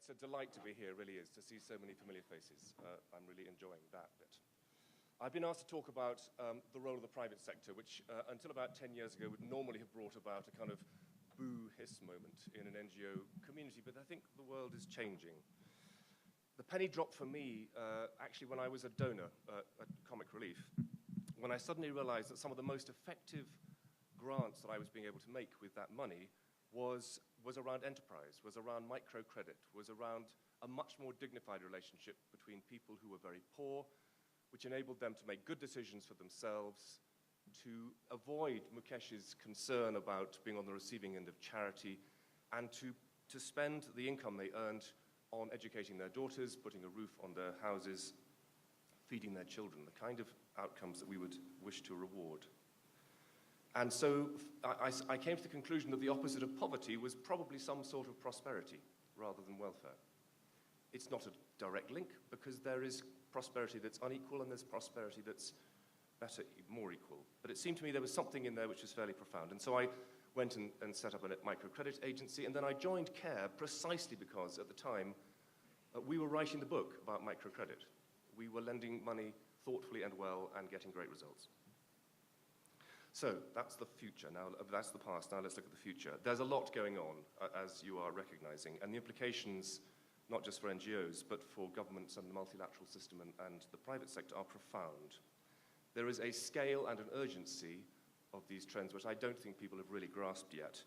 It's a delight to be here, it really is, to see so many familiar faces. I'm really enjoying that bit. I've been asked to talk about the role of the private sector, which until about 10 years ago would normally have brought about a kind of boo-hiss moment in an NGO community, but I think the world is changing. The penny dropped for me actually when I was a donor at Comic Relief, when I suddenly realized that some of the most effective grants that I was being able to make with that money was around enterprise, was around microcredit, was around a much more dignified relationship between people who were very poor, which enabled them to make good decisions for themselves, to avoid Mukesh's concern about being on the receiving end of charity, and to spend the income they earned on educating their daughters, putting a roof on their houses, feeding their children, the kind of outcomes that we would wish to reward. And so I came to the conclusion that the opposite of poverty was probably some sort of prosperity rather than welfare. It's not a direct link because there is prosperity that's unequal and there's prosperity that's better, more equal. But it seemed to me there was something in there which was fairly profound. And so I went and set up a microcredit agency, and then I joined CARE precisely because at the time we were writing the book about microcredit. We were lending money thoughtfully and well and getting great results. So that's the future. Now, that's the past. Now let's look at the future. There's a lot going on, as you are recognizing, and the implications, not just for NGOs, but for governments and the multilateral system and the private sector are profound. There is a scale and an urgency of these trends which I don't think people have really grasped yet,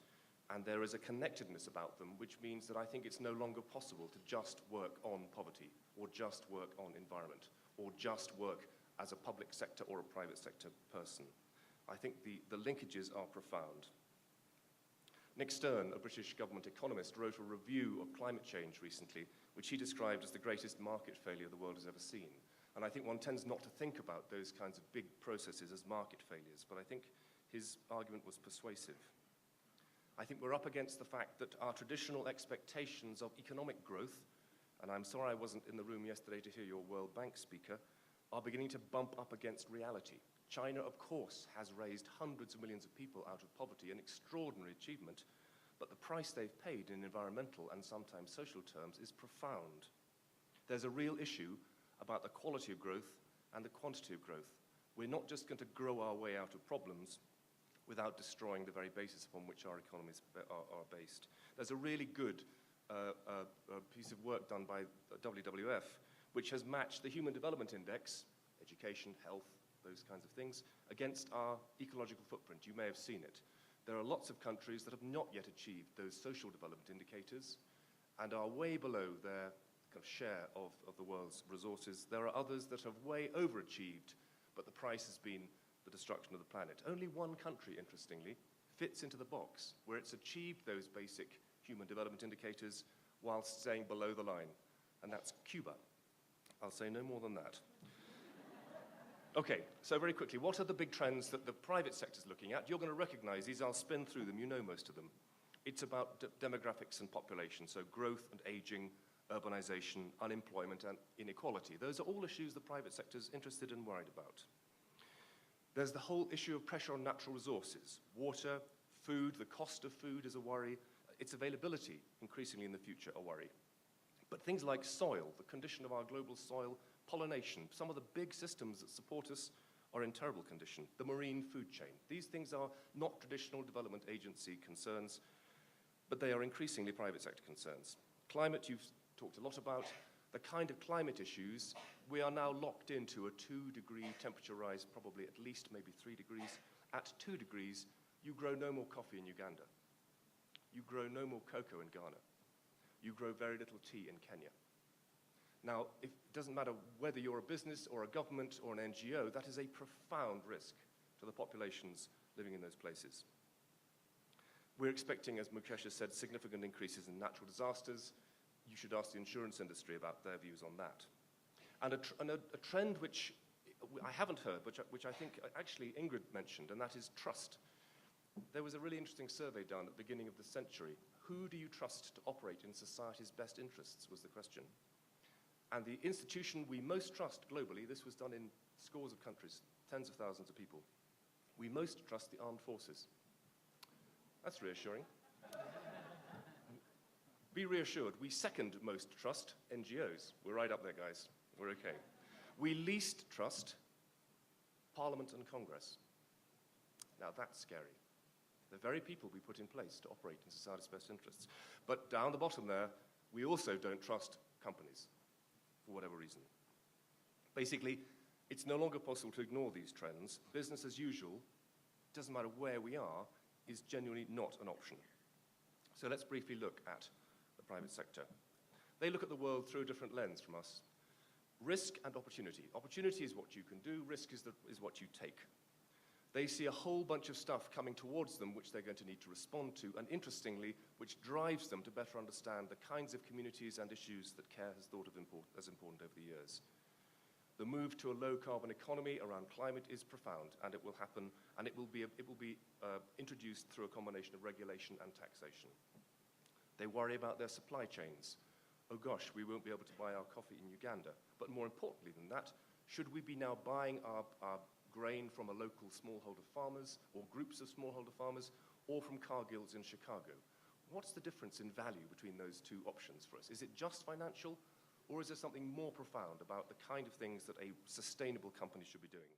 and there is a connectedness about them, which means that I think it's no longer possible to just work on poverty, or just work on environment, or just work as a public sector or a private sector person. I think the linkages are profound. Nick Stern, a British government economist, wrote a review of climate change recently, which he described as the greatest market failure the world has ever seen. And I think one tends not to think about those kinds of big processes as market failures, but I think his argument was persuasive. I think we're up against the fact that our traditional expectations of economic growth, and I'm sorry I wasn't in the room yesterday to hear your World Bank speaker, are beginning to bump up against reality. China, of course, has raised hundreds of millions of people out of poverty, an extraordinary achievement, but the price they've paid in environmental and sometimes social terms is profound. There's a real issue about the quality of growth and the quantity of growth. We're not just going to grow our way out of problems without destroying the very basis upon which our economies are based. There's a really good piece of work done by WWF, which has matched the Human Development Index, education, health, those kinds of things, against our ecological footprint. You may have seen it. There are lots of countries that have not yet achieved those social development indicators and are way below their kind of share of the world's resources. There are others that have way overachieved, but the price has been the destruction of the planet. Only one country, interestingly, fits into the box where it's achieved those basic human development indicators whilst staying below the line, and that's Cuba. I'll say no more than that. Okay, so very quickly, what are the big trends that the private sector is looking at? You're going to recognize these. I'll spin through them. You know most of them. It's about demographics and population, so growth and aging, urbanization, unemployment, and inequality. Those are all issues the private sector is interested and worried about. There's the whole issue of pressure on natural resources. Water, food, the cost of food is a worry. Its availability, increasingly in the future, a worry. But things like soil, the condition of our global soil, pollination, some of the big systems that support us are in terrible condition. The marine food chain. These things are not traditional development agency concerns, but they are increasingly private sector concerns. Climate, you've talked a lot about. The kind of climate issues, we are now locked into a 2-degree temperature rise, probably at least maybe 3 degrees. At 2 degrees, you grow no more coffee in Uganda. You grow no more cocoa in Ghana. You grow very little tea in Kenya. Now, it doesn't matter whether you're a business or a government or an NGO, that is a profound risk to the populations living in those places. We're expecting, as Mukesh has said, significant increases in natural disasters. You should ask the insurance industry about their views on that. And a trend which I haven't heard, which I think actually Ingrid mentioned, and that is trust. There was a really interesting survey done at the beginning of the century. Who do you trust to operate in society's best interests, was the question. And the institution we most trust globally, this was done in scores of countries, tens of thousands of people, we most trust the armed forces. That's reassuring. Be reassured, we second most trust NGOs. We're right up there, guys. We're okay. We least trust Parliament and Congress. Now that's scary. The very people we put in place to operate in society's best interests. But down the bottom there, we also don't trust companies, for whatever reason. Basically, it's no longer possible to ignore these trends. Business as usual, doesn't matter where we are, is genuinely not an option. So let's briefly look at the private sector. They look at the world through a different lens from us. Risk and opportunity. Opportunity is what you can do, risk is what you take. They see a whole bunch of stuff coming towards them which they're going to need to respond to, and interestingly, which drives them to better understand the kinds of communities and issues that CARE has thought of as important over the years. The move to a low-carbon economy around climate is profound, and it will happen, and it will be introduced through a combination of regulation and taxation. They worry about their supply chains. Oh gosh, we won't be able to buy our coffee in Uganda. But more importantly than that, should we be now buying our grain from a local smallholder farmers, or groups of smallholder farmers, or from car guilds in Chicago? What's the difference in value between those two options for us? Is it just financial? Or is there something more profound about the kind of things that a sustainable company should be doing?